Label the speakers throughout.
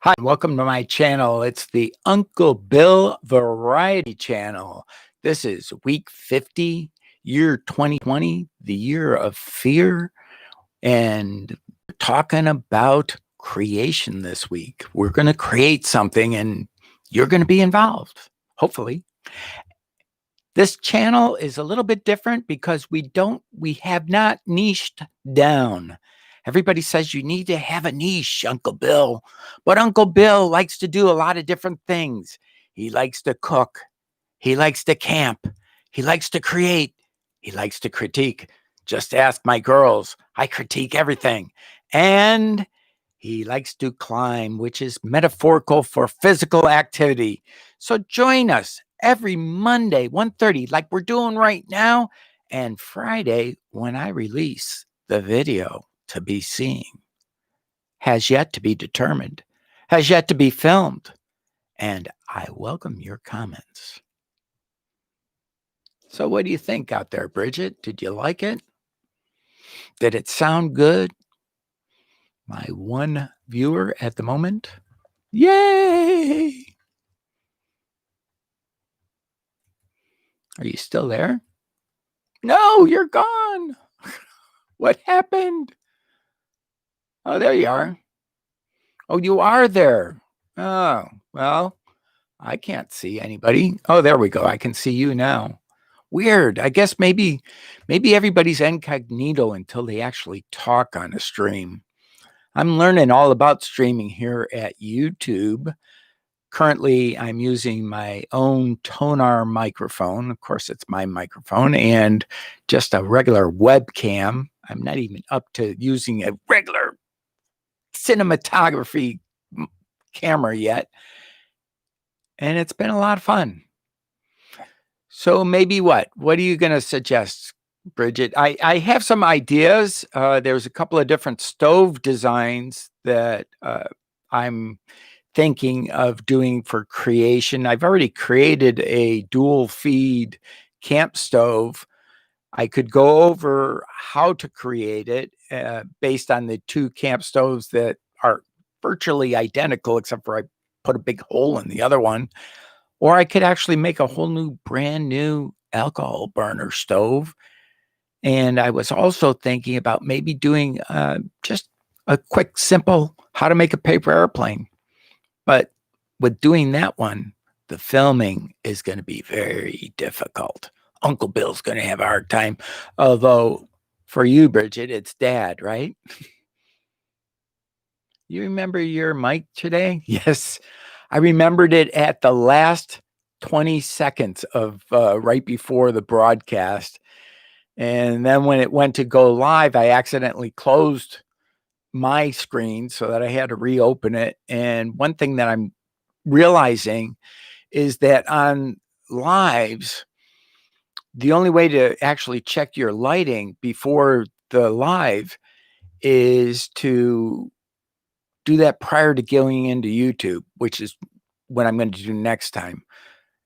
Speaker 1: Hi, welcome to my channel. It's the Uncle Bill Variety Channel. This is week 50, year 2020, the year of fear. And we're talking about creation this week. We're going to create something and you're going to be involved, hopefully. This channel is a little bit different because we have not niched down. Everybody says you need to have a niche, Uncle Bill. But Uncle Bill likes to do a lot of different things. He likes to cook. He likes to camp. He likes to create. He likes to critique. Just ask my girls. I critique everything. And he likes to climb, which is metaphorical for physical activity. So join us every Monday, 1:30, like we're doing right now, and Friday when I release the video to be seen. Has yet to be determined, has yet to be filmed, and I welcome your comments. So what do you think out there, Bridget? Did you like it? Did it sound good? My one viewer at the moment. Yay! Are you still there? No, you're gone. What happened? Oh, there you are. Oh, you are there. Oh, well, I can't see anybody. Oh, there we go. I can see you now. Weird. I guess maybe everybody's incognito until they actually talk on a stream. I'm learning all about streaming here at YouTube. Currently, I'm using my own Tonar microphone. Of course, it's my microphone and just a regular webcam. I'm not even up to using a regular cinematography camera yet. And it's been a lot of fun. So maybe what are you going to suggest, Bridget? I have some ideas. There's a couple of different stove designs that I'm thinking of doing for creation. I've already created a dual feed camp stove. I could go over how to create it based on the two camp stoves that are virtually identical, except for I put a big hole in the other one. Or I could actually make a whole new, brand new alcohol burner stove. And I was also thinking about maybe doing just a quick, simple how to make a paper airplane. But with doing that one, the filming is going to be very difficult. Uncle Bill's going to have a hard time. Although for you, Bridget, it's Dad, right? You remember your mic today? Yes. I remembered it at the last 20 seconds of right before the broadcast. And then when it went to go live, I accidentally closed my screen so that I had to reopen it. And one thing that I'm realizing is that on lives, the only way to actually check your lighting before the live is to do that prior to going into YouTube, which is what I'm going to do next time.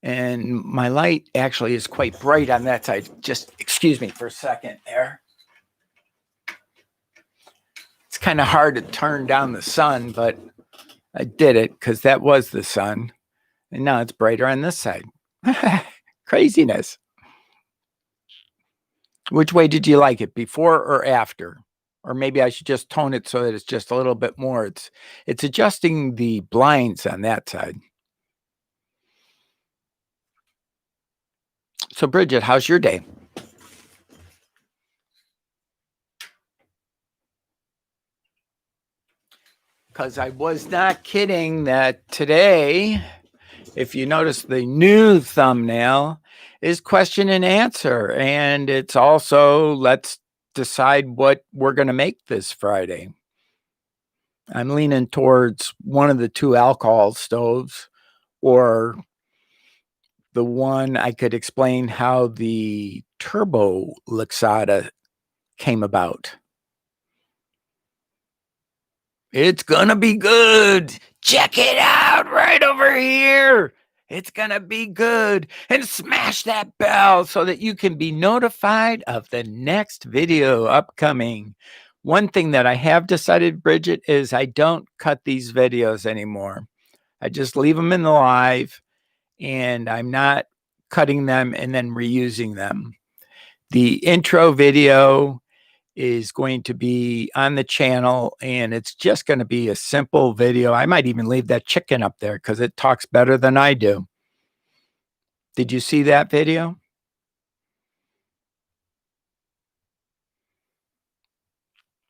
Speaker 1: And my light actually is quite bright on that side. Just excuse me for a second there. It's kind of hard to turn down the sun, but I did it because that was the sun. And now it's brighter on this side. Craziness. Which way did you like it, before or after? Or maybe I should just tone it so that it's just a little bit more. It's adjusting the blinds on that side. So Bridget, how's your day? Because I was not kidding that today, if you notice the new thumbnail, is question and answer. And it's also, let's decide what we're going to make this Friday. I'm leaning towards one of the two alcohol stoves, or the one I could explain how the turbo Luxada came about. It's gonna be good. Check it out right over here. It's gonna be good. And smash that bell so that you can be notified of the next video upcoming. One thing that I have decided, Bridget, is I don't cut these videos anymore. I just leave them in the live, and I'm not cutting them and then reusing them. The intro video is going to be on the channel, and it's just going to be a simple video. I might even leave that chicken up there because it talks better than I do. Did you see that video?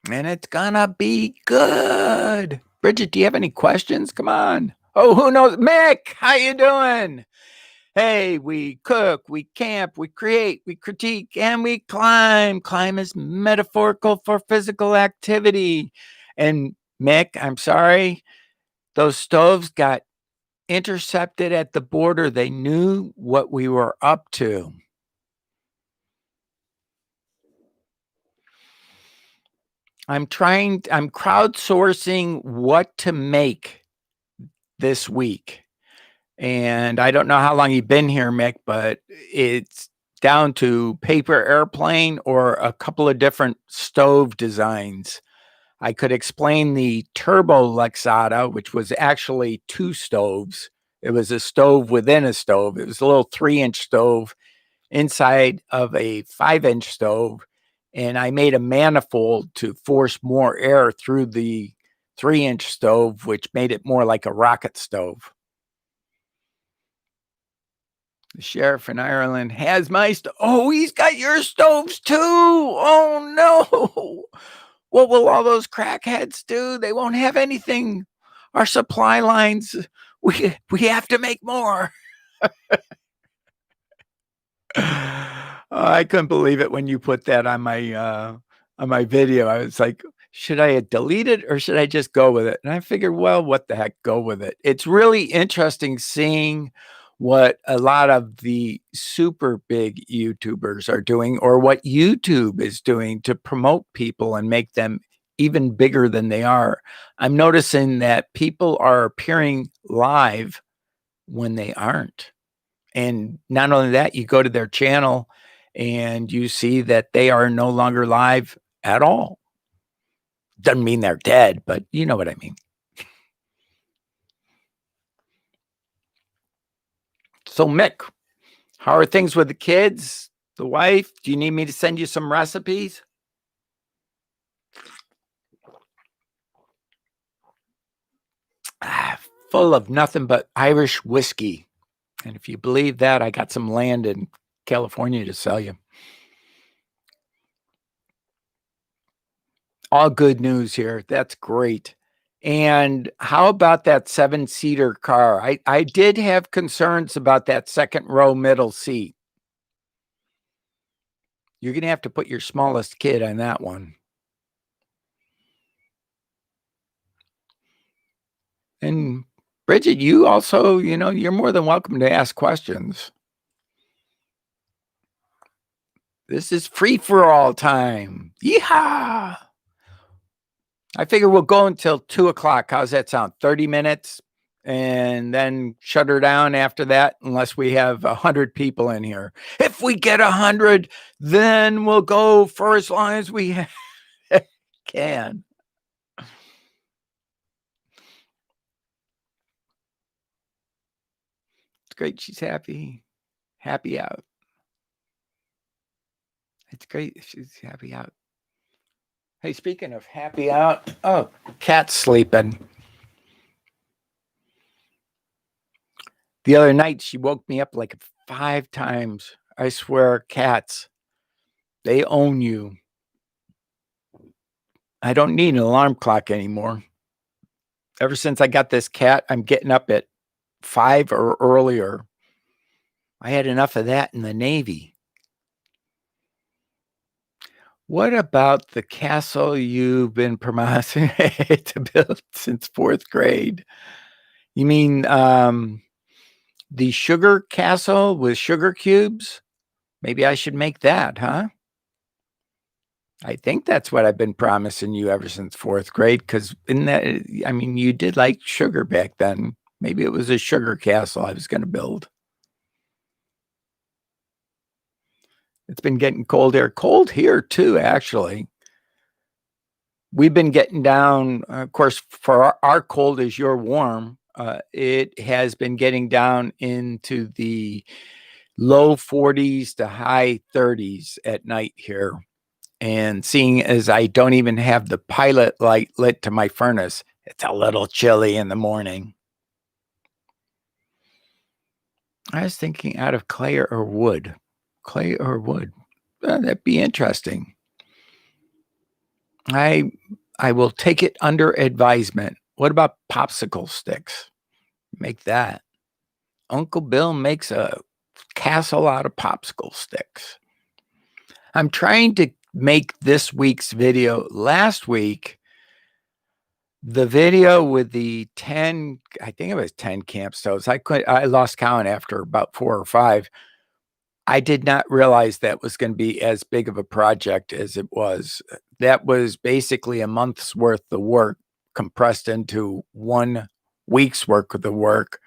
Speaker 1: And it's gonna be good. Bridget, do you have any questions? Come on. Oh, who knows? Mick, how you doing? Hey, we cook, we camp, we create, we critique, and we climb. Climb is metaphorical for physical activity. And Mick, I'm sorry, those stoves got intercepted at the border. They knew what we were up to. I'm crowdsourcing what to make this week. And I don't know how long you've been here, Mick, but it's down to paper airplane or a couple of different stove designs. I could explain the turbo Lexata, which was actually two stoves. It was a stove within a stove. It was a little 3-inch stove inside of a 5-inch stove. And I made a manifold to force more air through the 3-inch stove, which made it more like a rocket stove. The sheriff in Ireland has my oh, he's got your stoves too. Oh no. What will all those crackheads do? They won't have anything. Our supply lines, we have to make more. I couldn't believe it when you put that on my video. I was like, should I delete it or should I just go with it? And I figured, well, what the heck, go with it. It's really interesting seeing what a lot of the super big YouTubers are doing, or what YouTube is doing to promote people and make them even bigger than they are. I'm noticing that people are appearing live when they aren't. And not only that, you go to their channel and you see that they are no longer live at all. Doesn't mean they're dead, but you know what I mean. So, Mick, how are things with the kids, the wife? Do you need me to send you some recipes? Full of nothing but Irish whiskey. And if you believe that, I got some land in California to sell you. All good news here. That's great. And how about that 7-seater car? I did have concerns about that second row middle seat. You're going to have to put your smallest kid on that one. And Bridget, you also, you're more than welcome to ask questions. This is free for all time. Yeehaw! I figure we'll go until 2:00. How's that sound? 30 minutes, and then shut her down after that, unless we have 100 people in here. If we get 100, then we'll go for as long as we can. It's great. She's happy out. It's great. She's happy out. Hey, speaking of happy out, oh, cat's sleeping. The other night, she woke me up like 5 times. I swear, cats, they own you. I don't need an alarm clock anymore. Ever since I got this cat, I'm getting up at 5 or earlier. I had enough of that in the Navy. What about the castle you've been promising to build since 4th grade? You mean the sugar castle with sugar cubes? Maybe I should make that, huh? I think that's what I've been promising you ever since 4th grade, because you did like sugar back then. Maybe it was a sugar castle I was going to build. It's been getting cold here too, actually. we've been getting down, of course, for our cold as your warm. It has been getting down into the low 40s to high 30s at night here. And seeing as I don't even have the pilot light lit to my furnace, it's a little chilly in the morning. I was thinking out of clay or wood. Clay or wood. That'd be interesting. I will take it under advisement. What about popsicle sticks? Make that. Uncle Bill makes a castle out of popsicle sticks. I'm trying to make this week's video. Last week, the video with the 10, I think it was 10 camp stoves. I lost count after about 4 or 5. I did not realize that was going to be as big of a project as it was. That was basically a month's worth of work compressed into 1 week's worth of the work,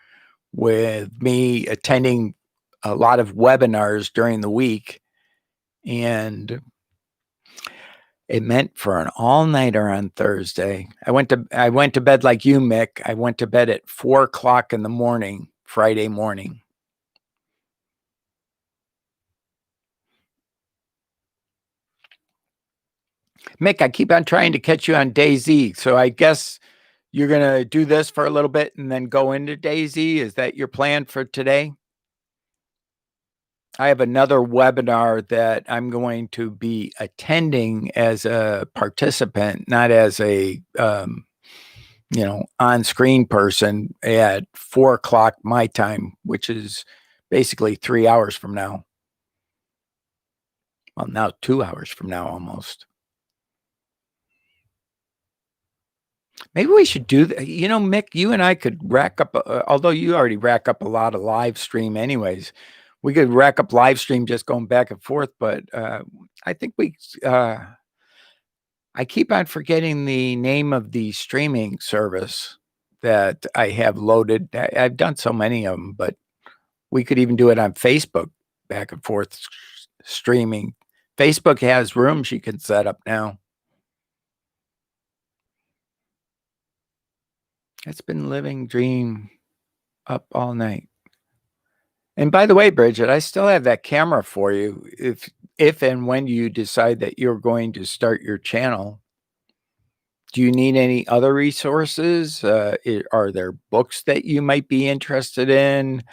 Speaker 1: with me attending a lot of webinars during the week. And it meant for an all-nighter on Thursday. I went to bed like you, Mick. I went to bed at 4 o'clock in the morning, Friday morning. Mick, I keep on trying to catch you on DayZ, so I guess you're going to do this for a little bit and then go into DayZ. Is that your plan for today? I have another webinar that I'm going to be attending as a participant, not as a on-screen person, at 4 o'clock my time, which is basically 3 hours from now. Well, now 2 hours from now almost. Maybe we should do that. Mick, you and I could rack up, although you already rack up a lot of live stream anyways, we could rack up live stream just going back and forth. But I think I keep on forgetting the name of the streaming service that I have loaded. I've done so many of them, but we could even do it on Facebook, back and forth streaming. Facebook has rooms you can set up now. It's been living dream up all night. And by the way, Bridget, I still have that camera for you if and when you decide that you're going to start your channel. Do you need any other resources? Are there books that you might be interested in?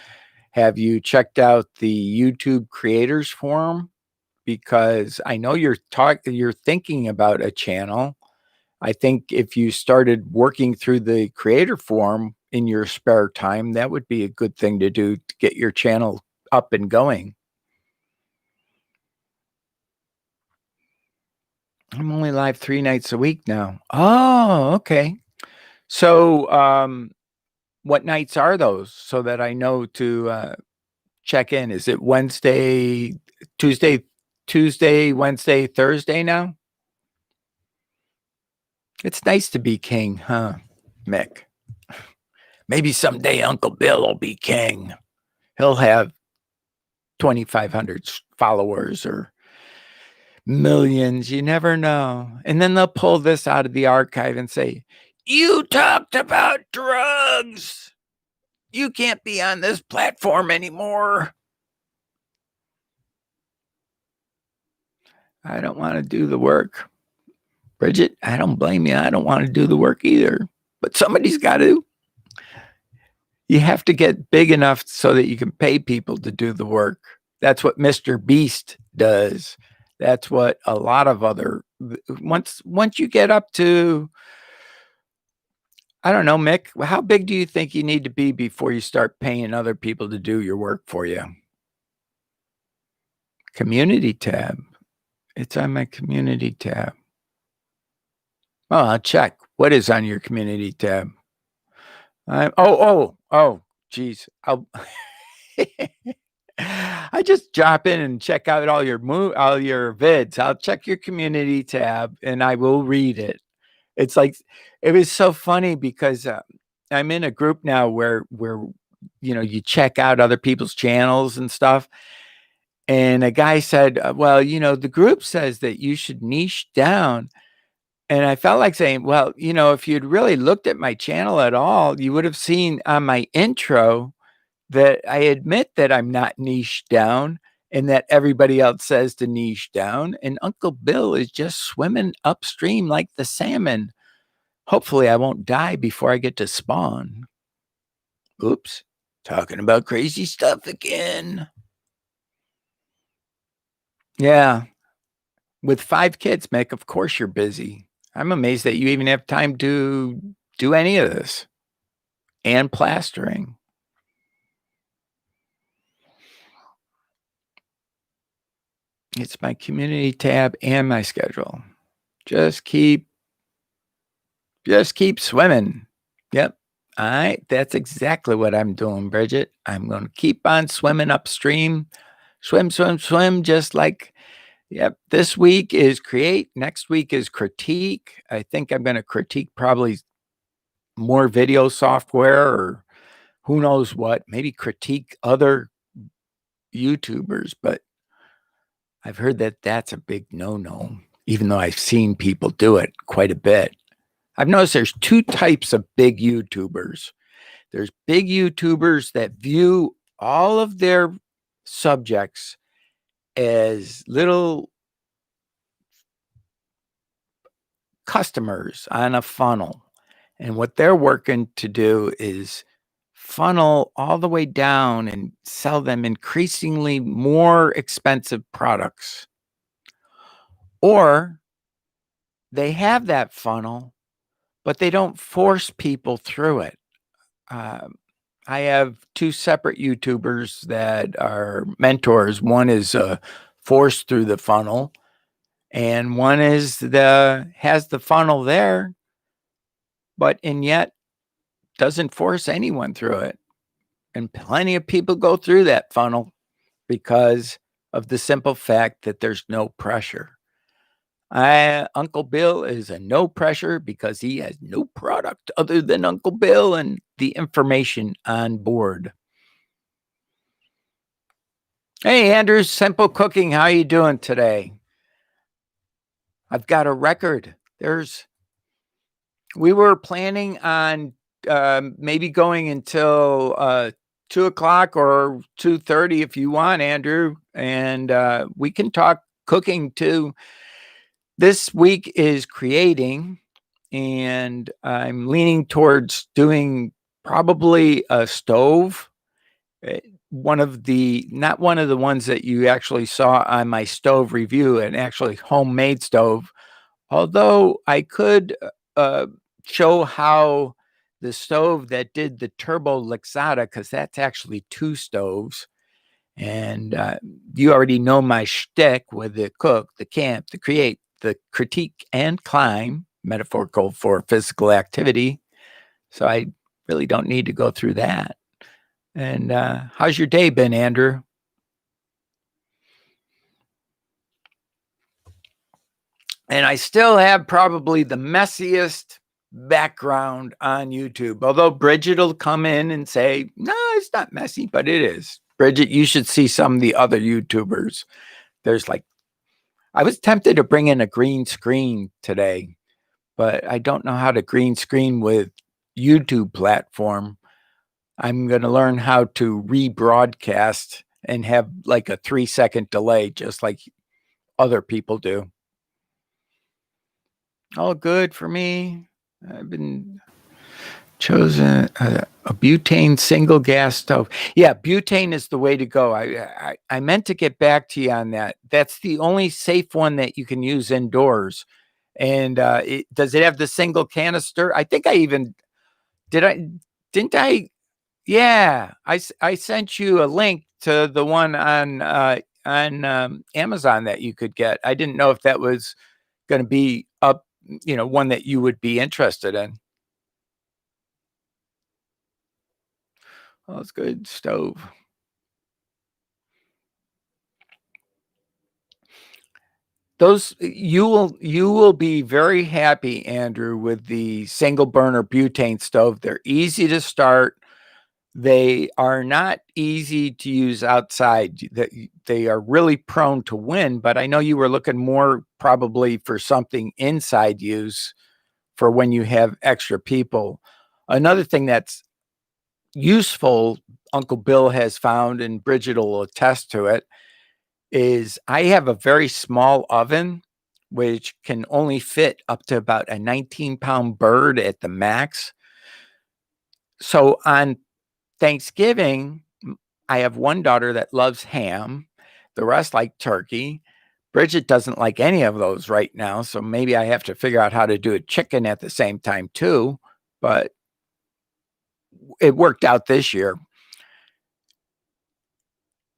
Speaker 1: Have you checked out the YouTube Creators Forum? Because I know you're thinking about a channel. I think if you started working through the Creator Forum in your spare time, that would be a good thing to do to get your channel up and going. I'm only live 3 nights a week now. Oh, okay. So what nights are those, so that I know to check in? Is it Wednesday, Tuesday, Wednesday, Thursday now? It's nice to be king, huh, Mick? Maybe someday Uncle Bill will be king. He'll have 2,500 followers or millions. You never know. And then they'll pull this out of the archive and say, "You talked about drugs. You can't be on this platform anymore." I don't want to do the work. Bridget, I don't blame you. I don't want to do the work either. But somebody's got to. You have to get big enough so that you can pay people to do the work. That's what Mr. Beast does. That's what a lot of other, once you get up to, I don't know, Mick, how big do you think you need to be before you start paying other people to do your work for you? Community tab. It's on my community tab. Oh, I'll check. What is on your community tab? Geez. I just drop in and check out all your vids. I'll check your community tab and I will read it. It's like, it was so funny because I'm in a group now where you check out other people's channels and stuff. And a guy said, well, the group says that you should niche down. And I felt like saying, well, if you'd really looked at my channel at all, you would have seen on my intro that I admit that I'm not niche down and that everybody else says to niche down. And Uncle Bill is just swimming upstream like the salmon. Hopefully, I won't die before I get to spawn. Oops, talking about crazy stuff again. Yeah, with 5 kids, Mick, of course you're busy. I'm amazed that you even have time to do any of this and plastering. It's my community tab and my schedule. Just keep swimming. Yep. All right. That's exactly what I'm doing, Bridget. I'm going to keep on swimming upstream. Swim, swim, swim, just like, yep. This week is create. Next week is critique. I think I'm going to critique probably more video software or who knows what, maybe critique other YouTubers, but I've heard that that's a big no-no, even though I've seen people do it quite a bit. I've noticed there's 2 types of big YouTubers. There's big YouTubers that view all of their subjects as little customers on a funnel. And what they're working to do is funnel all the way down and sell them increasingly more expensive products. Or they have that funnel, but they don't force people through it. I have 2 separate YouTubers that are mentors. One is forced through the funnel, and one is has the funnel there, but and yet doesn't force anyone through it. And plenty of people go through that funnel because of the simple fact that there's no pressure. Uncle Bill is a no pressure because he has no product other than Uncle Bill and the information on board. Hey, Andrew, Simple Cooking, how you doing today? I've got a record. We were planning on maybe going until 2 o'clock or 2:30 if you want, Andrew, and we can talk cooking too. This week is creating, and I'm leaning towards doing probably a stove. Not one of the ones that you actually saw on my stove review, an actually homemade stove. Although I could show how the stove that did the turbo Lixada, because that's actually 2 stoves. And you already know my shtick with the cook, the camp, the create, the critique, and climb, metaphorical for physical activity. So I really don't need to go through that. And how's your day been, Andrew? And I still have probably the messiest background on YouTube. Although Bridget will come in and say, no, it's not messy, but it is. Bridget, you should see some of the other YouTubers. I was tempted to bring in a green screen today, but I don't know how to green screen with YouTube platform. I'm going to learn how to rebroadcast and have like a 3-second delay, just like other people do. All good for me. I've been chosen a butane single gas stove. Yeah, butane is the way to go. I meant to get back to you on that. That's the only safe one that you can use indoors. And does it have the single canister? I think I even didn't I? Yeah, I sent you a link to the one on Amazon that you could get. I didn't know if that was going to be up, one that you would be interested in. Oh, it's good stove. Those you will be very happy, Andrew, with the single burner butane stove. They're easy to start. They are not easy to use outside. They are really prone to wind, but I know you were looking more probably for something inside use for when you have extra people. Another thing that's useful, Uncle Bill has found, and Bridget will attest to it, is I have a very small oven, which can only fit up to about a 19-pound bird at the max. So on Thanksgiving, I have one daughter that loves ham. The rest like turkey. Bridget doesn't like any of those right now. So maybe I have to figure out how to do a chicken at the same time too. But it worked out this year.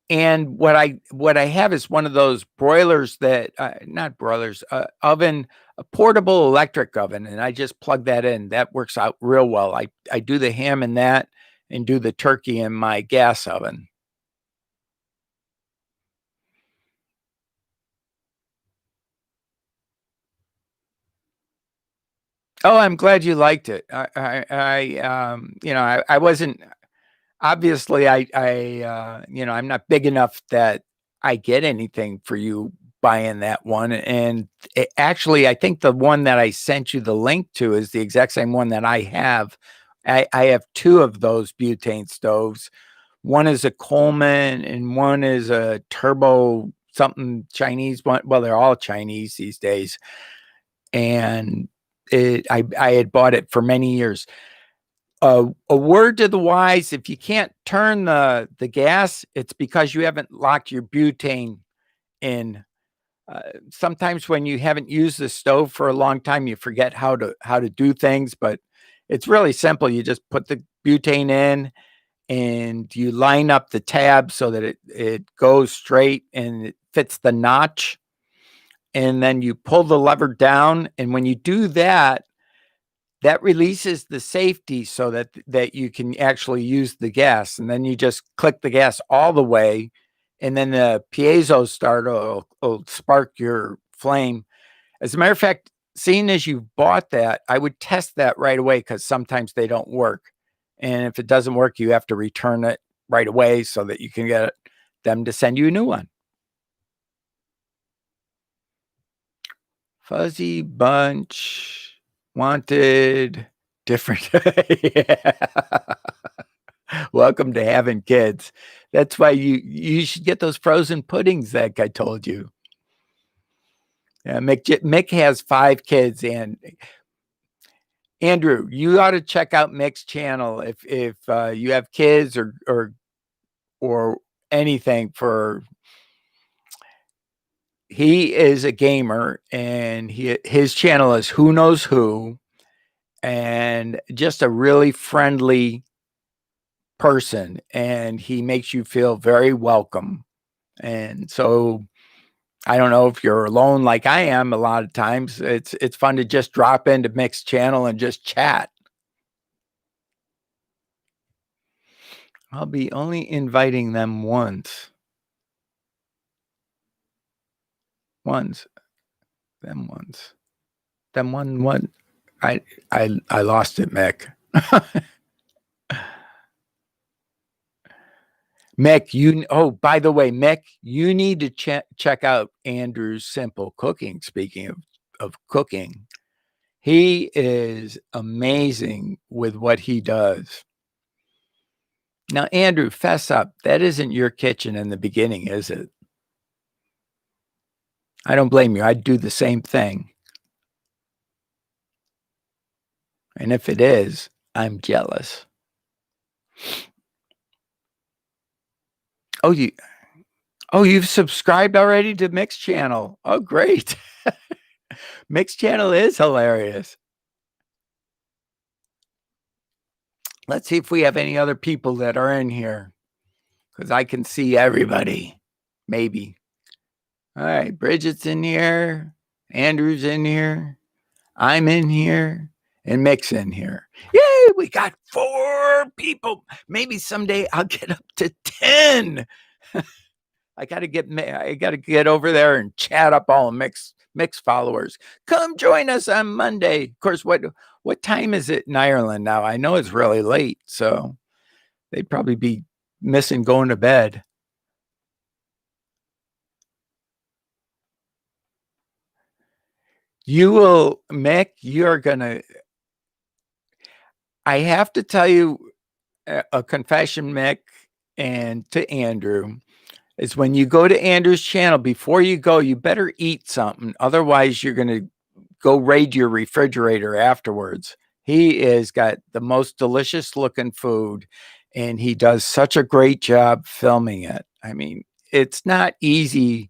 Speaker 1: And what I have is one of those broilers that not broilers, oven, a portable electric oven, and I just plug that in. That works out real well. I do the ham in that and do the turkey in my gas oven. Oh, I'm glad you liked it. I wasn't obviously I'm not big enough that I get anything for you buying that one. And actually, I think the one that I sent you the link to is the exact same one that I have. I have two of those butane stoves. One is a Coleman and one is a turbo something Chinese one. Well, they're all Chinese these days. And I had bought it for many years. A word to the wise: if you can't turn the gas, it's because you haven't locked your butane in. Sometimes when you haven't used the stove for a long time, you forget how to do things, but it's really simple. You just put the butane in and you line up the tab so that it goes straight and it fits the notch. And then you pull the lever down. And when you do that, that releases the safety so that you can actually use the gas. And then you just click the gas all the way. And then the piezo starter will spark your flame. As a matter of fact, seeing as you bought that, I would test that right away because sometimes they don't work. And if it doesn't work, you have to return it right away so that you can get them to send you a new one. Fuzzy Bunch wanted different. Yeah. Welcome to having kids. That's why you should get those frozen puddings that I told you. Yeah, Mick has 5 kids, and Andrew, you ought to check out Mick's channel if you have kids or anything. He is a gamer, and his channel is Who Knows Who, and just a really friendly person, and he makes you feel very welcome. And so I don't know if you're alone like I am a lot of times. It's fun to just drop into Mick's channel and just chat. I'll be only inviting them once. Them once. Them one. I lost it, Mick. Mick, by the way, Mick, you need to check out Andrew's Simple Cooking. Speaking of cooking, he is amazing with what he does. Now, Andrew, fess up. That isn't your kitchen in the beginning, is it? I don't blame you. I'd do the same thing. And if it is, I'm jealous. You've subscribed already to Mick's channel. Oh, great. Mick's channel is hilarious. Let's see if we have any other people that are in here, because I can see everybody. Maybe. All right. Bridget's in here. Andrew's in here. I'm in here. And Mick's in here. Yay, we got 4 people. Maybe someday I'll get up to 10. I gotta get over there and chat up all Mick's followers. Come join us on Monday. Of course, what time is it in Ireland now? I know it's really late. So They'd probably be missing going to bed. You will, Mick, you're going to, I have to tell you a confession, Mick, and to Andrew, is when you go to Andrew's channel, before you go, you better eat something. Otherwise, you're going to go raid your refrigerator afterwards. He has got the most delicious looking food, and he does such a great job filming it. I mean, it's not easy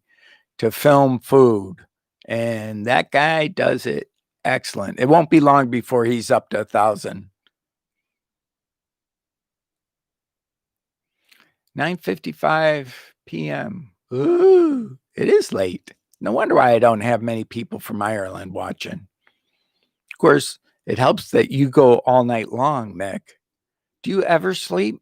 Speaker 1: to film food, and that guy does it excellent. It won't be long before he's up to 1,000. 9:55 p.m. Ooh, it is late. No wonder why I don't have many people from Ireland watching. Of course, it helps that you go all night long, Mick. Do you ever sleep?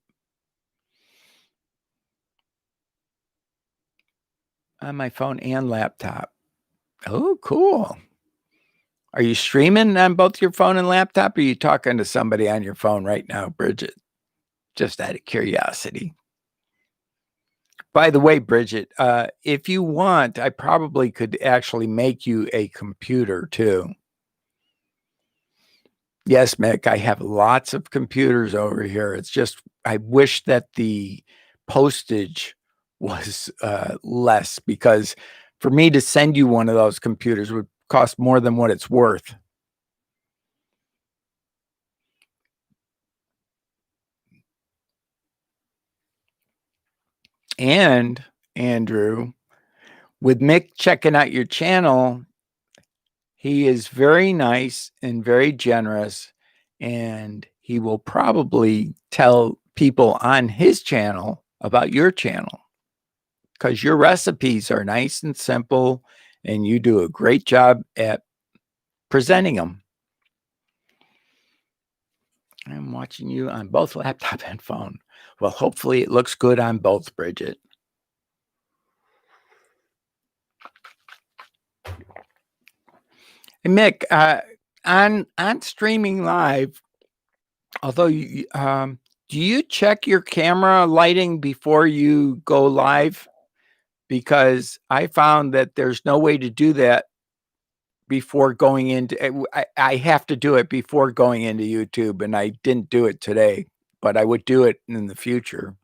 Speaker 1: On my phone and laptop. Oh, cool. Are you streaming on both your phone and laptop? Or are you talking to somebody on your phone right now, Bridget? Just out of curiosity. By the way, Bridget, if you want, I probably could actually make you a computer too. Yes, Mick, I have lots of computers over here. It's just, I wish that the postage was less, because for me to send you one of those computers would cost more than what it's worth. And Andrew, with Mick checking out your channel, he is very nice and very generous, and he will probably tell people on his channel about your channel, because your recipes are nice and simple, and you do a great job at presenting them. I'm watching you on both laptop and phone. Well, hopefully it looks good on both, Bridget. Hey, Mick, on streaming live, although you, do you check your camera lighting before you go live? Because I found that there's no way to do that before going into, I have to do it before going into YouTube, and I didn't do it today, but I would do it in the future.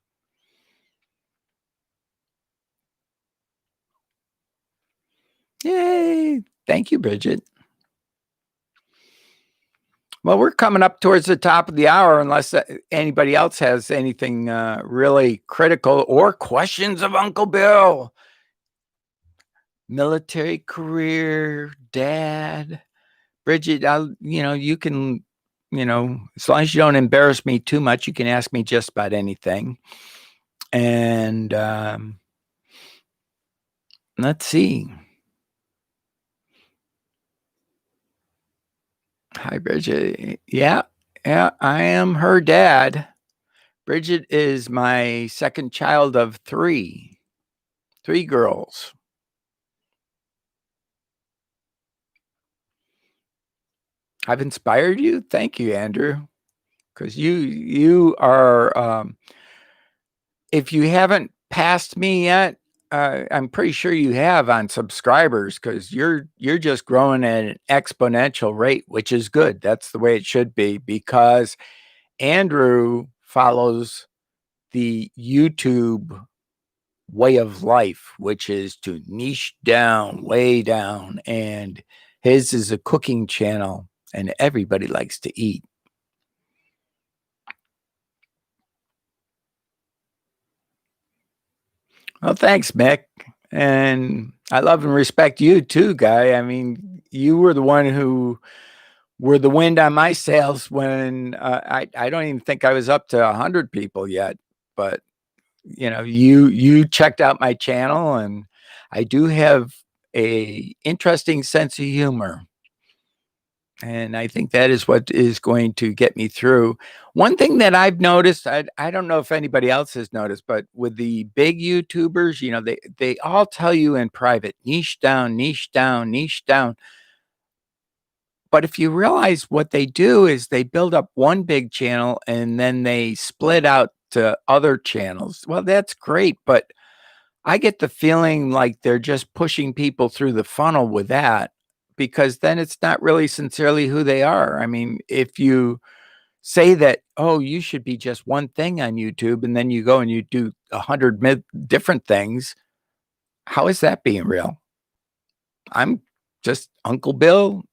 Speaker 1: Yay. Thank you, Bridget. Well, we're coming up towards the top of the hour, unless anybody else has anything really critical or questions of Uncle Bill. Military career, dad. Bridget, you can, as long as you don't embarrass me too much, you can ask me just about anything. And let's see. Hi, Bridget. Yeah, I am her dad. Bridget is my second child of three girls. I've inspired you. Thank you, Andrew. Because you are, if you haven't passed me yet, I'm pretty sure you have on subscribers, because you're just growing at an exponential rate, which is good. That's the way it should be, because Andrew follows the YouTube way of life, which is to niche down, way down, and his is a cooking channel, and everybody likes to eat. Well, thanks, Mick. And I love and respect you too, Guy. I mean, you were the one who were the wind on my sails when I don't even think I was up to 100 people yet. But, you checked out my channel, and I do have a interesting sense of humor. And I think that is what is going to get me through. One thing that I've noticed, I don't know if anybody else has noticed, but with the big YouTubers, they all tell you in private, niche down, niche down, niche down. But if you realize what they do is they build up one big channel, and then they split out to other channels. Well, that's great, but I get the feeling like they're just pushing people through the funnel with that, because then it's not really sincerely who they are. I mean, if you say that, oh, you should be just one thing on YouTube, and then you go and you do 100 different things, how is that being real? I'm just Uncle Bill,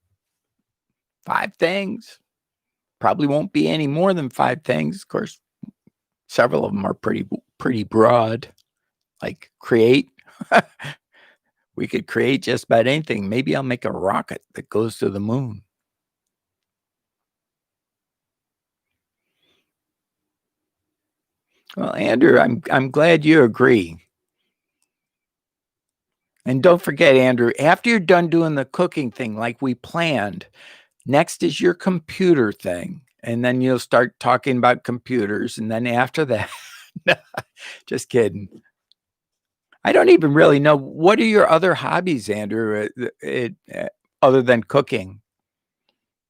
Speaker 1: 5 things. Probably won't be any more than 5 things. Of course, several of them are pretty broad, like create. We could create just about anything. Maybe I'll make a rocket that goes to the moon. Well, Andrew, I'm glad you agree. And don't forget, Andrew, after you're done doing the cooking thing like we planned, next is your computer thing. And then you'll start talking about computers. And then after that, just kidding. I don't even really know. What are your other hobbies, Andrew, other than cooking?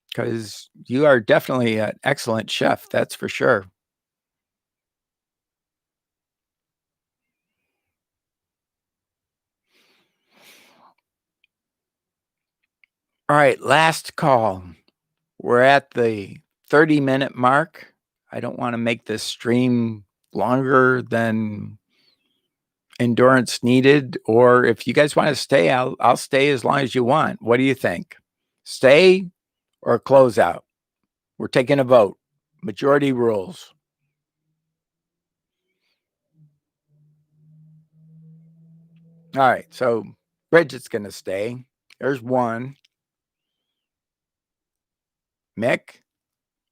Speaker 1: Because you are definitely an excellent chef, that's for sure. All right, last call. We're at the 30-minute mark. I don't want to make this stream longer than endurance needed. Or if you guys want to stay, I'll stay as long as you want. What do you think? Stay or close out? We're taking a vote. Majority rules. All right, so Bridget's going to stay. There's one. Mick,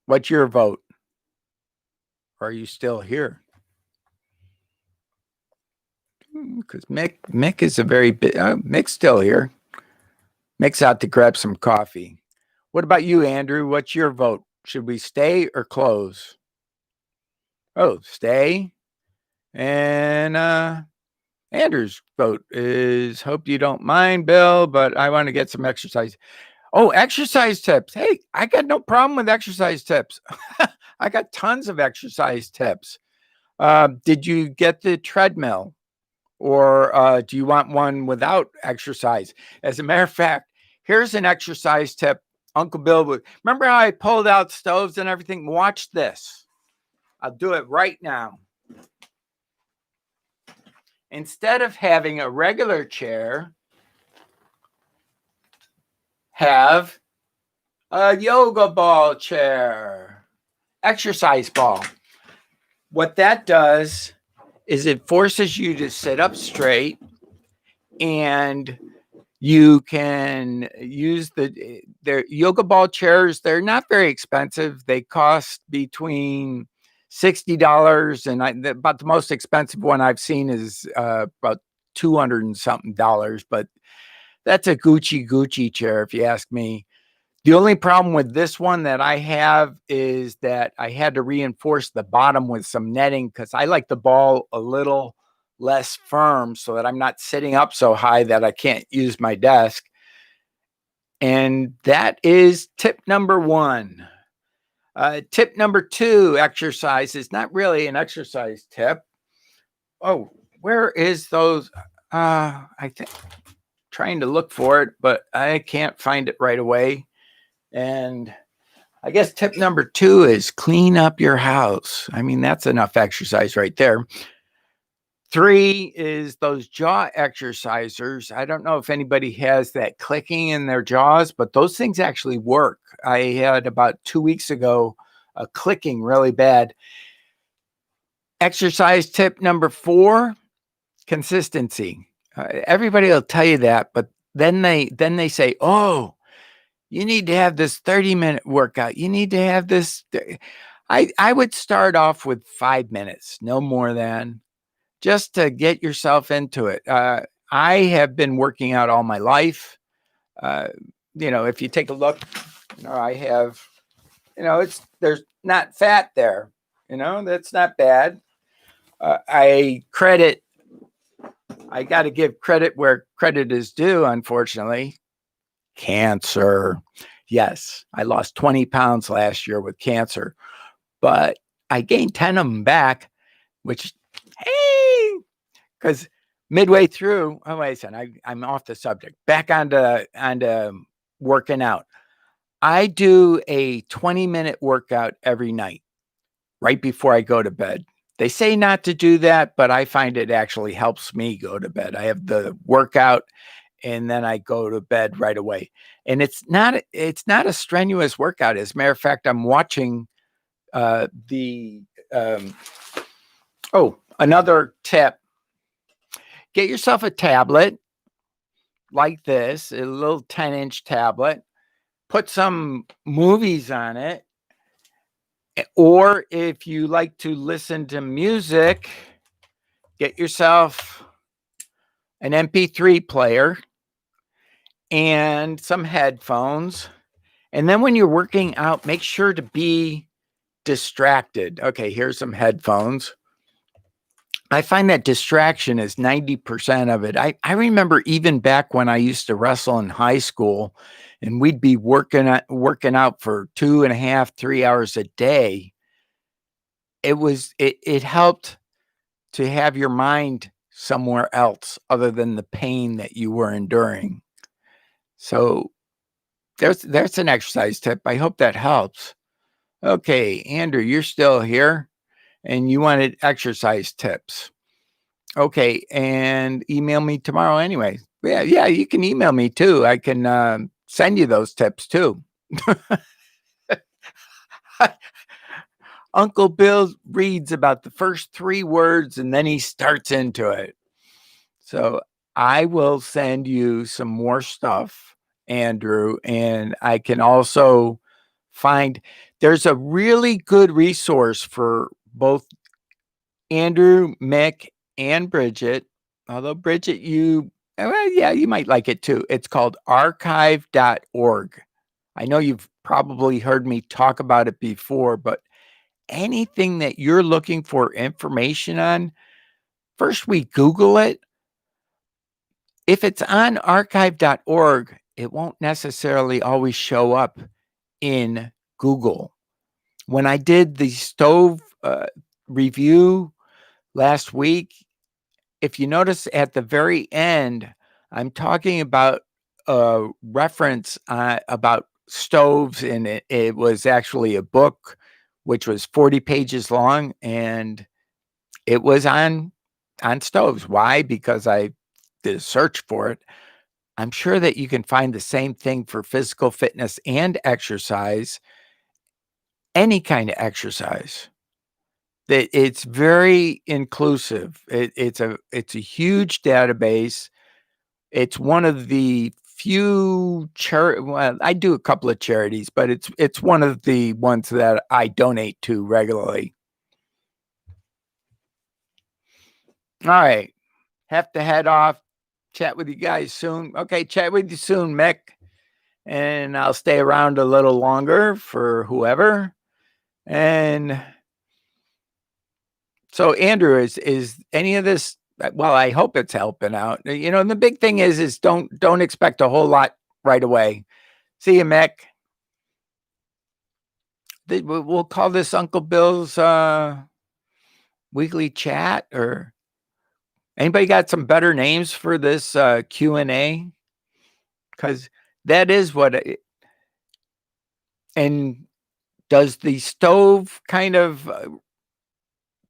Speaker 1: what's your vote? Or are you still here? Because Mick is a very big. Mick's still here. Mick's out to grab some coffee. What about you, Andrew? What's your vote? Should we stay or close? Oh, stay. And Andrew's vote is hope you don't mind, Bill, but I want to get some exercise. Oh, exercise tips. Hey, I got no problem with exercise tips. I got tons of exercise tips. Did you get the treadmill? Or do you want one without exercise? As a matter of fact, here's an exercise tip. Uncle Bill would remember how I pulled out stoves and everything? Watch this. I'll do it right now. Instead of having a regular chair, have a yoga ball chair, exercise ball. What that does is it forces you to sit up straight, and you can use their yoga ball chairs. They're not very expensive. They cost between $60 and about the most expensive one I've seen is about 200 and something dollars. But that's a Gucci chair, if you ask me. The only problem with this one that I have is that I had to reinforce the bottom with some netting because I like the ball a little less firm so that I'm not sitting up so high that I can't use my desk. And that is tip number 1. Tip number 2, exercise is not really an exercise tip. Oh, where is those? I think trying to look for it, but I can't find it right away. And I guess tip number 2 is clean up your house. I mean, that's enough exercise right there. 3 is those jaw exercisers. I don't know if anybody has that clicking in their jaws, but those things actually work. I had about 2 weeks ago a clicking really bad. Exercise tip number 4, consistency. Everybody will tell you that, but then they say, oh, you need to have this 30-minute workout. You need to have this. I would start off with 5 minutes, no more than, just to get yourself into it. I have been working out all my life. If you take a look, I have, there's not fat there. That's not bad. I got to give credit where credit is due, unfortunately. Cancer. Yes, I lost 20 pounds last year with cancer, but I gained 10 of them back. which, hey, because midway through, oh, wait a second, I'm off the subject. Back onto working out. I do a 20-minute workout every night, right before I go to bed. They say not to do that, but I find it actually helps me go to bed. I have the workout and then I go to bed right away. And it's not a strenuous workout. As a matter of fact, I'm watching another tip. Get yourself a tablet like this, a little 10-inch tablet. Put some movies on it. Or if you like to listen to music, get yourself an MP3 player and some headphones. And then when you're working out, make sure to be distracted. Okay, here's some headphones. I find that distraction is 90% of it. I remember even back when I used to wrestle in high school and we'd be working out for 2.5, 3 hours a day. It helped to have your mind somewhere else other than the pain that you were enduring. So there's an exercise tip. I hope that helps. Okay, Andrew, you're still here and you wanted exercise tips. Okay, and email me tomorrow anyway. Yeah, you can email me too. I can send you those tips too. Uncle Bill reads about the first 3 words and then he starts into it. So I will send you some more stuff, Andrew, and I can also find there's a really good resource for both Andrew, Mick, and Bridget. Although Bridget, you might like it too. It's called archive.org. I know you've probably heard me talk about it before, but anything that you're looking for information on, first we Google it. If it's on archive.org, it won't necessarily always show up in Google. When I did the stove review last week, if you notice at the very end, I'm talking about a reference about stoves, and it was actually a book which was 40 pages long, and it was on stoves. Why? Because I did a search for it. I'm sure that you can find the same thing for physical fitness and exercise, any kind of exercise. That it's very inclusive. It's a huge database. It's one of the few well, I do a couple of charities, but it's one of the ones that I donate to regularly. All right. Have to head off. Chat with you guys soon. Okay, chat with you soon, Mick. And I'll stay around a little longer for whoever. And so, Andrew, is any of this? Well, I hope it's helping out. And the big thing is don't expect a whole lot right away. See you, Mick. We'll call this Uncle Bill's weekly chat, or anybody got some better names for this Q&A? Because that is what. And does the stove kind of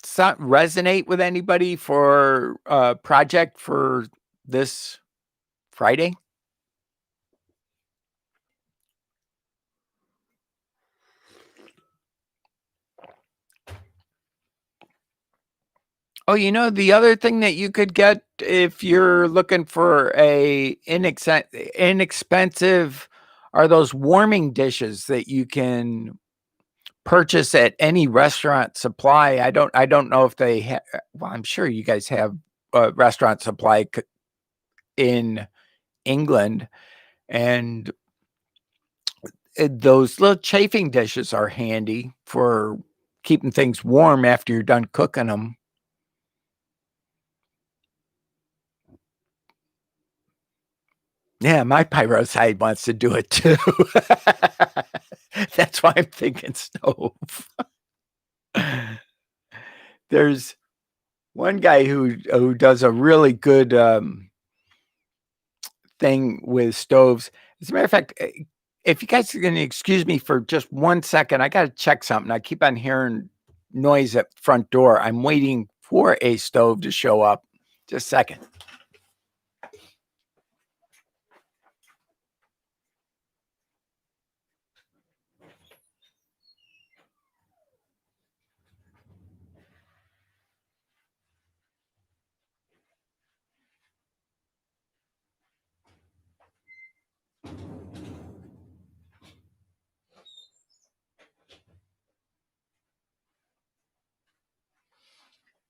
Speaker 1: resonate with anybody for a project for this Friday? Oh, the other thing that you could get if you're looking for a inexpensive are those warming dishes that you can purchase at any restaurant supply. I don't know if they have. Well, I'm sure you guys have a restaurant supply in England, and those little chafing dishes are handy for keeping things warm after you're done cooking them. Yeah, my pyro side wants to do it too. That's why I'm thinking stove. There's one guy who does a really good thing with stoves. As a matter of fact, if you guys are going to excuse me for just 1 second, I got to check something. I keep on hearing noise at the front door. I'm waiting for a stove to show up. Just a second.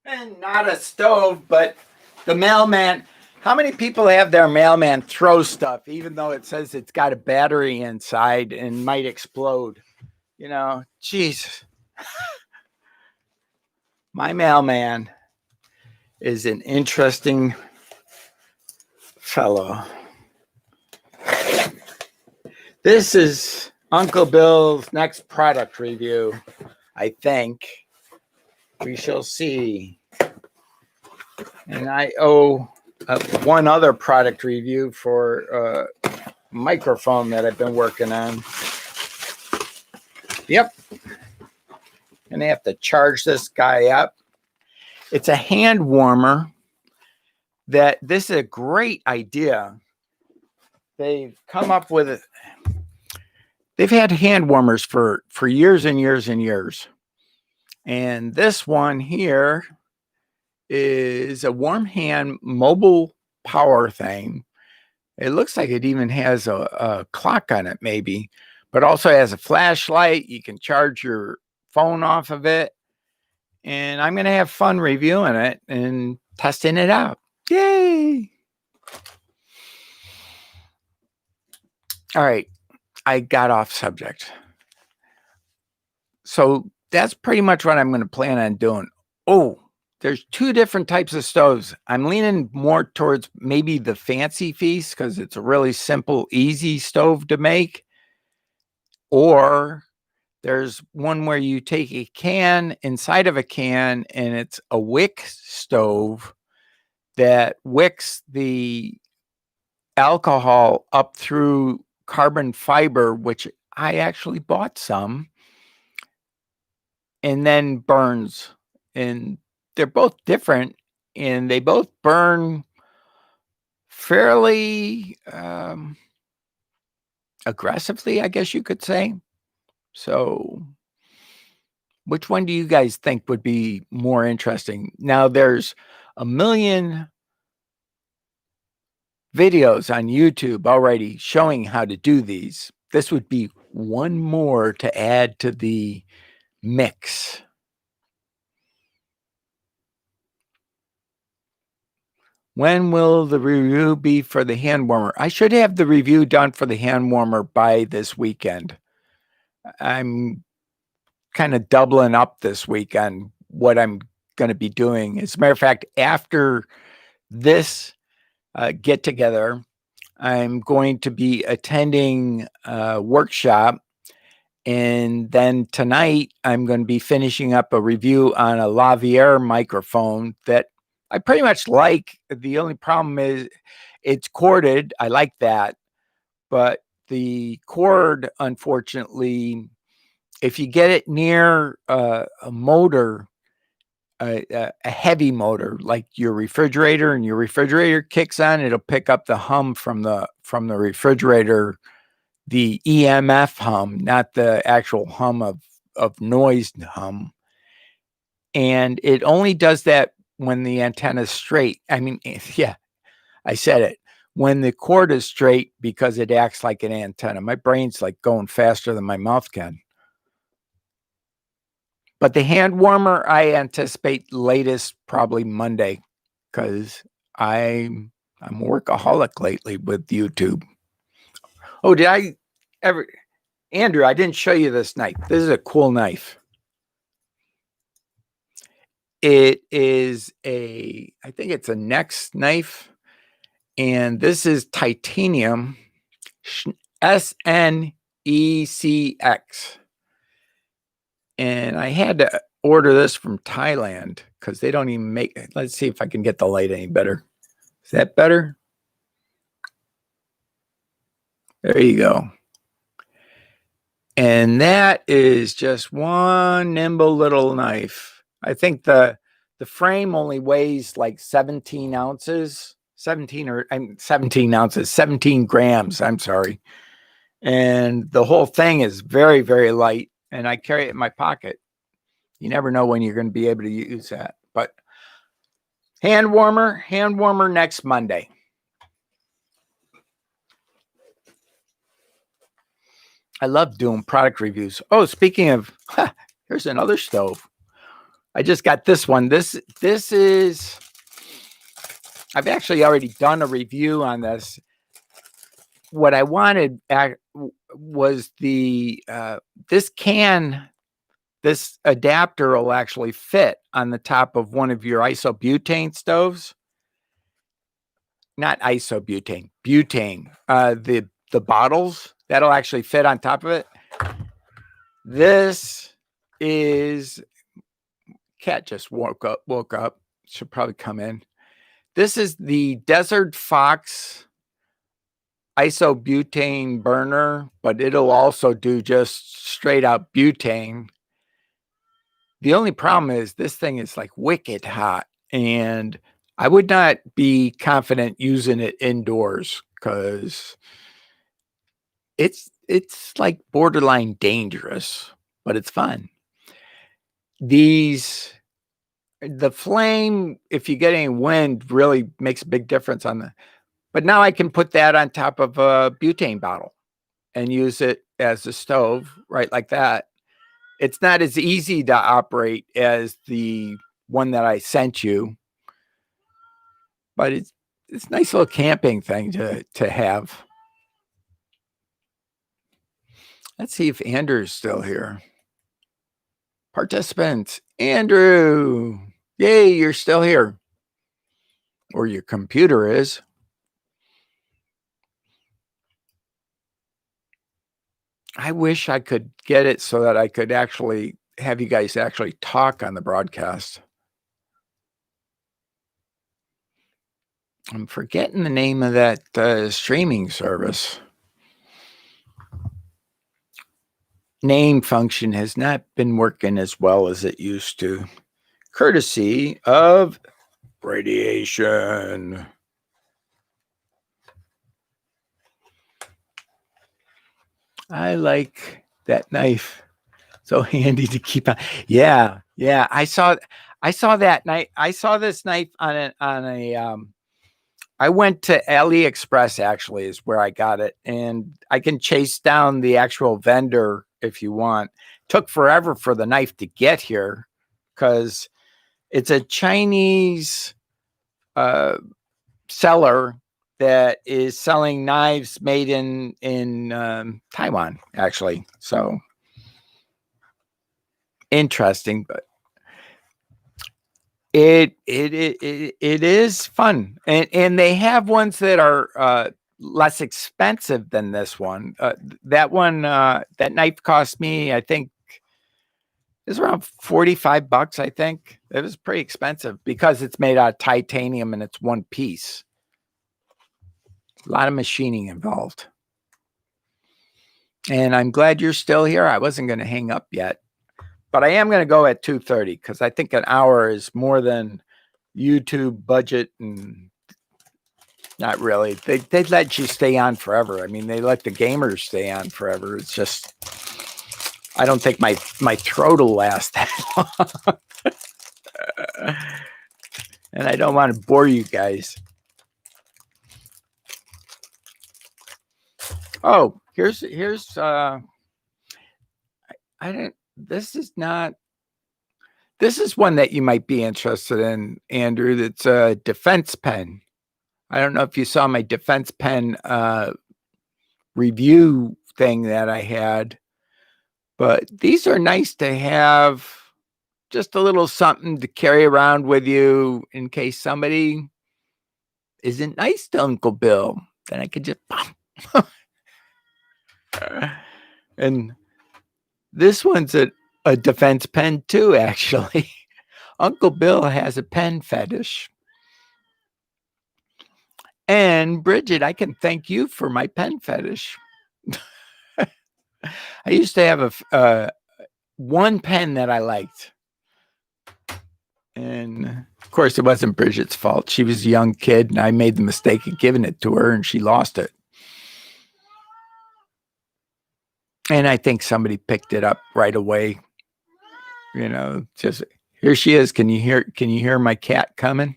Speaker 1: And not a stove, but the mailman. How many people have their mailman throw stuff, even though it says it's got a battery inside and might explode? You know, jeez. My mailman is an interesting fellow. This is Uncle Bill's next product review, I think. We shall see. And I owe one other product review for a microphone that I've been working on. Yep. And I have to charge this guy up. It's a hand warmer. This is a great idea. They've come up with it. They've had hand warmers for years and years and years. And this one here is a warm hand mobile power thing. It looks like it even has a clock on it, maybe, but also has a flashlight. You can charge your phone off of it. And I'm going to have fun reviewing it and testing it out. Yay! All right. I got off subject. So that's pretty much what I'm going to plan on doing. Oh, there's two different types of stoves. I'm leaning more towards maybe the Fancy Feast because it's a really simple, easy stove to make. Or there's one where you take a can inside of a can and it's a wick stove that wicks the alcohol up through carbon fiber, which I actually bought some, and then burns. And they're both different and they both burn fairly aggressively, I guess you could say. So which one do you guys think would be more interesting? Now, there's a million videos on YouTube already showing how to do these. This would be one more to add to the mix. When will the review be for the hand warmer? I should have the review done for the hand warmer by this weekend. I'm kind of doubling up this week on what I'm going to be doing. As a matter of fact, after this get together, I'm going to be attending a workshop. And then tonight, I'm going to be finishing up a review on a Lavalier microphone that I pretty much like. The only problem is it's corded. I like that. But the cord, unfortunately, if you get it near a motor, a heavy motor like your refrigerator, and your refrigerator kicks on, it'll pick up the hum from the refrigerator, the EMF hum, not the actual hum of noise hum. And it only does that when the antenna is straight. I mean, yeah, I said it. When the cord is straight, because it acts like an antenna. My brain's like going faster than my mouth can. But the hand warmer, I anticipate latest probably Monday, because I'm a workaholic lately with YouTube. Oh, did I ever, Andrew, I didn't show you this knife. This is a cool knife. It is I think it's a Nex knife, and this is titanium, SNECX. And I had to order this from Thailand because they don't even make it. Let's see if I can get the light any better. Is that better? There you go. And that is just one nimble little knife. I think the frame only weighs like 17 ounces, 17 ounces, 17 grams. I'm sorry. And the whole thing is very, very light. And I carry it in my pocket. You never know when you're going to be able to use that. But hand warmer next Monday. I love doing product reviews. Oh, speaking of, here's another stove. I just got this one. This is, I've actually already done a review on this. What I wanted was this adapter will actually fit on the top of one of your isobutane stoves. Not isobutane, butane. The bottles that'll actually fit on top of it. This is, cat just woke up. Should probably come in. This is the Desert Fox isobutane burner, but it'll also do just straight out butane. The only problem is this thing is like wicked hot, and I would not be confident using it indoors because it's like borderline dangerous, but it's fun. The flame, if you get any wind, really makes a big difference on the. But now I can put that on top of a butane bottle and use it as a stove, right, like that. It's not as easy to operate as the one that I sent you, but it's a nice little camping thing to have. Let's see if Andrew's still here. Participants, Andrew, yay, you're still here. Or your computer is. I wish I could get it so that I could actually have you guys actually talk on the broadcast. I'm forgetting the name of that streaming service. Name function has not been working as well as it used to, courtesy of radiation. I like that knife. So handy to keep on. Yeah. I saw that knife. I saw this knife on a I went to AliExpress, actually, is where I got it. And I can chase down the actual vendor if you want. Took forever for the knife to get here because it's a Chinese seller that is selling knives made in Taiwan, actually. So interesting, but it is fun, and they have ones that are less expensive than this one. That knife cost me, I think, it was around $45. I think it was pretty expensive because it's made out of titanium and it's one piece. A lot of machining involved. And I'm glad you're still here. I wasn't going to hang up yet, but I am going to go at 2:30 because I think an hour is more than YouTube budget, and not really. They let you stay on forever. I mean, they let the gamers stay on forever. It's just, I don't think my throat will last that long. And I don't want to bore you guys. Oh, here's I didn't, this is one that you might be interested in, Andrew. That's a defense pen. I don't know if you saw my defense pen review thing that I had, but these are nice to have, just a little something to carry around with you in case somebody isn't nice to Uncle Bill. Then I could just and this one's a a defense pen too, actually. Uncle Bill has a pen fetish. And Bridget, I can thank you for my pen fetish. I used to have one pen that I liked. And of course, it wasn't Bridget's fault. She was a young kid, and I made the mistake of giving it to her, and she lost it. And I think somebody picked it up right away. Just here she is. Can you hear my cat coming?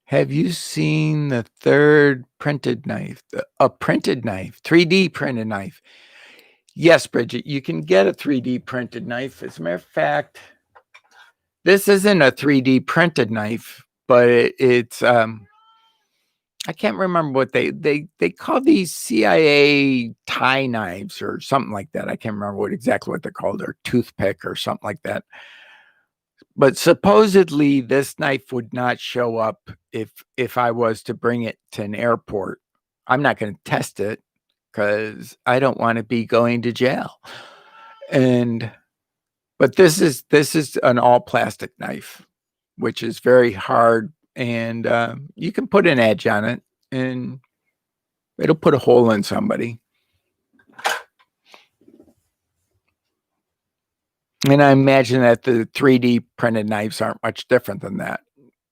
Speaker 1: Have you seen the third printed knife? A printed knife, 3D printed knife. Yes, Bridget, you can get a 3D printed knife. As a matter of fact, this isn't a 3D printed knife, but it's I can't remember what they call these CIA tie knives or something like that. I can't remember exactly what they're called, or toothpick or something like that. But supposedly this knife would not show up if I was to bring it to an airport. I'm not going to test it because I don't want to be going to jail. But this is an all plastic knife, which is very hard, and you can put an edge on it, and it'll put a hole in somebody. And I imagine that the 3D printed knives aren't much different than that.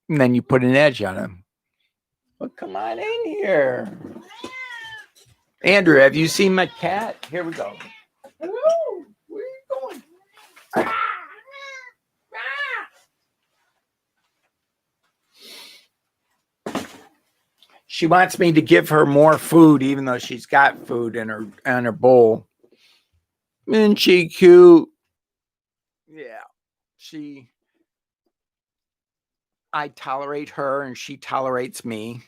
Speaker 1: And then you put an edge on them. Well, come on in here. Andrew, have you seen my cat? Here we go. Hello. Where are you going? She wants me to give her more food, even though she's got food in her bowl. Isn't she cute? Yeah. I tolerate her and she tolerates me.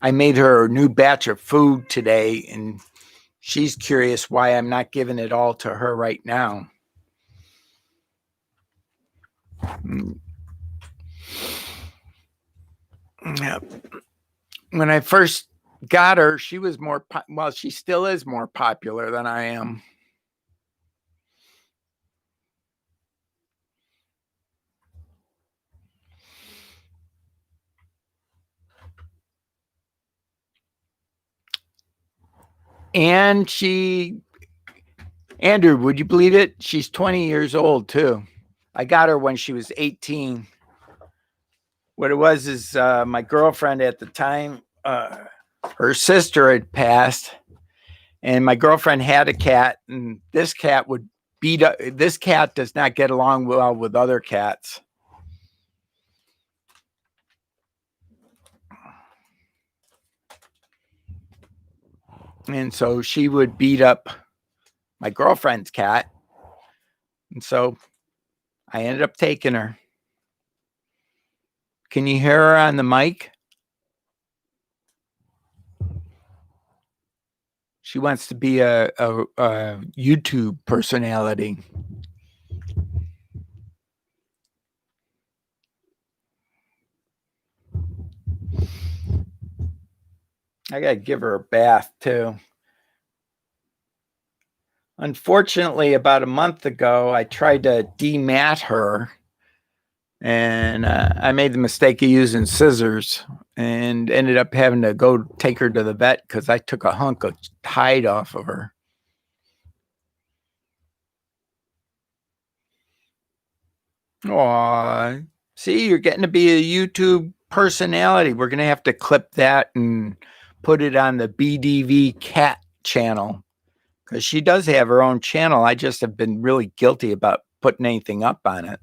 Speaker 1: I made her a new batch of food today, and she's curious why I'm not giving it all to her right now. Yeah. When I first got her, she was she still is more popular than I am. And Andrew, would you believe it? She's 20 years old too. I got her when she was 18. What it was is my girlfriend at the time, her sister had passed, and my girlfriend had a cat, and this cat would beat up. This cat does not get along well with other cats. And so she would beat up my girlfriend's cat. And so I ended up taking her. Can you hear her on the mic? She wants to be a YouTube personality. I got to give her a bath too. Unfortunately, about a month ago, I tried to demat her, and I made the mistake of using scissors and ended up having to go take her to the vet because I took a hunk of hide off of her. Aw, see, you're getting to be a YouTube personality. We're going to have to clip that and put it on the BDV Cat channel, because she does have her own channel. I just have been really guilty about putting anything up on it.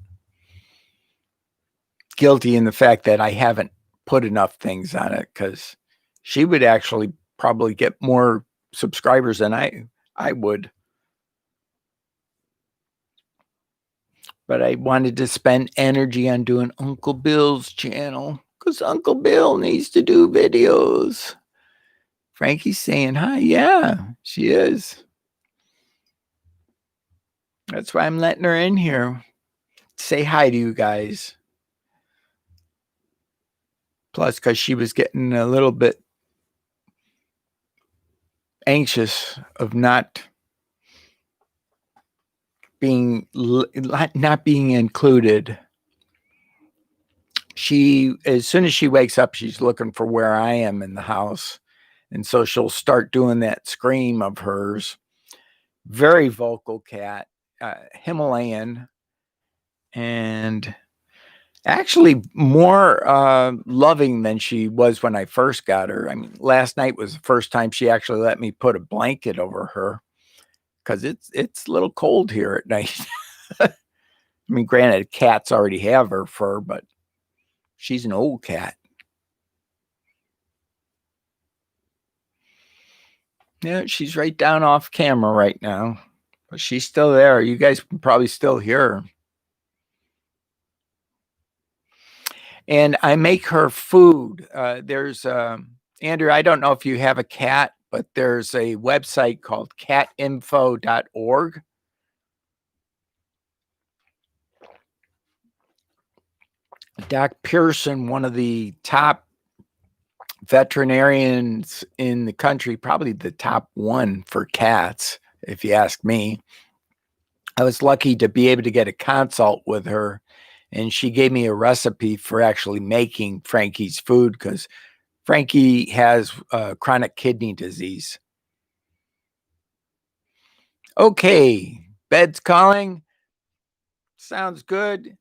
Speaker 1: Guilty in the fact that I haven't put enough things on it, because she would actually probably get more subscribers than I would. But I wanted to spend energy on doing Uncle Bill's channel, because Uncle Bill needs to do videos. Frankie's saying hi. Yeah, she is. That's why I'm letting her in here. Say hi to you guys. Plus, because she was getting a little bit anxious of not being included. As soon as she wakes up, she's looking for where I am in the house. And so she'll start doing that scream of hers. Very vocal cat, Himalayan, and actually more loving than she was when I first got her. I mean, last night was the first time she actually let me put a blanket over her because it's a little cold here at night. I mean, granted, cats already have her fur, but she's an old cat. Yeah, she's right down off camera right now, but she's still there. You guys can probably still hear her. And I make her food. There's Andrew, I don't know if you have a cat, but there's a website called catinfo.org. Doc Pearson, one of the top veterinarians in the country, probably the top one for cats, if you ask me. I was lucky to be able to get a consult with her, and she gave me a recipe for actually making Frankie's food because Frankie has chronic kidney disease. Okay, bed's calling. Sounds good.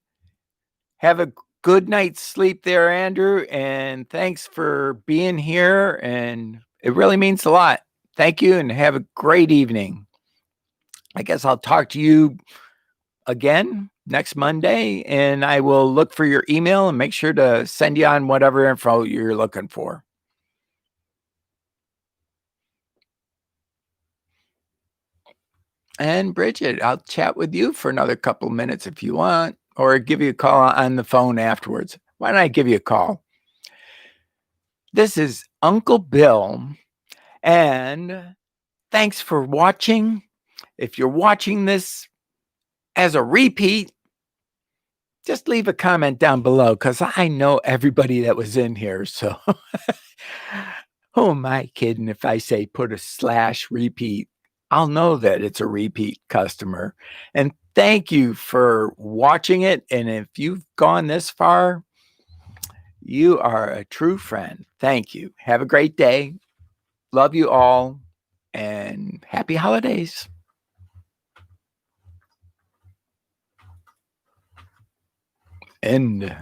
Speaker 1: Have a good night's sleep there, Andrew, and thanks for being here, and it really means a lot. Thank you, and have a great evening. I guess I'll talk to you again next Monday, and I will look for your email and make sure to send you on whatever info you're looking for. And Bridget, I'll chat with you for another couple of minutes if you want, or give you a call on the phone afterwards. Why don't I give you a call? This is Uncle Bill, and thanks for watching. If you're watching this as a repeat, just leave a comment down below because I know everybody that was in here. So who am I kidding if I say put a / repeat? I'll know that it's a repeat customer. And thank you for watching it. And if you've gone this far, you are a true friend. Thank you. Have a great day. Love you all. And happy holidays. End.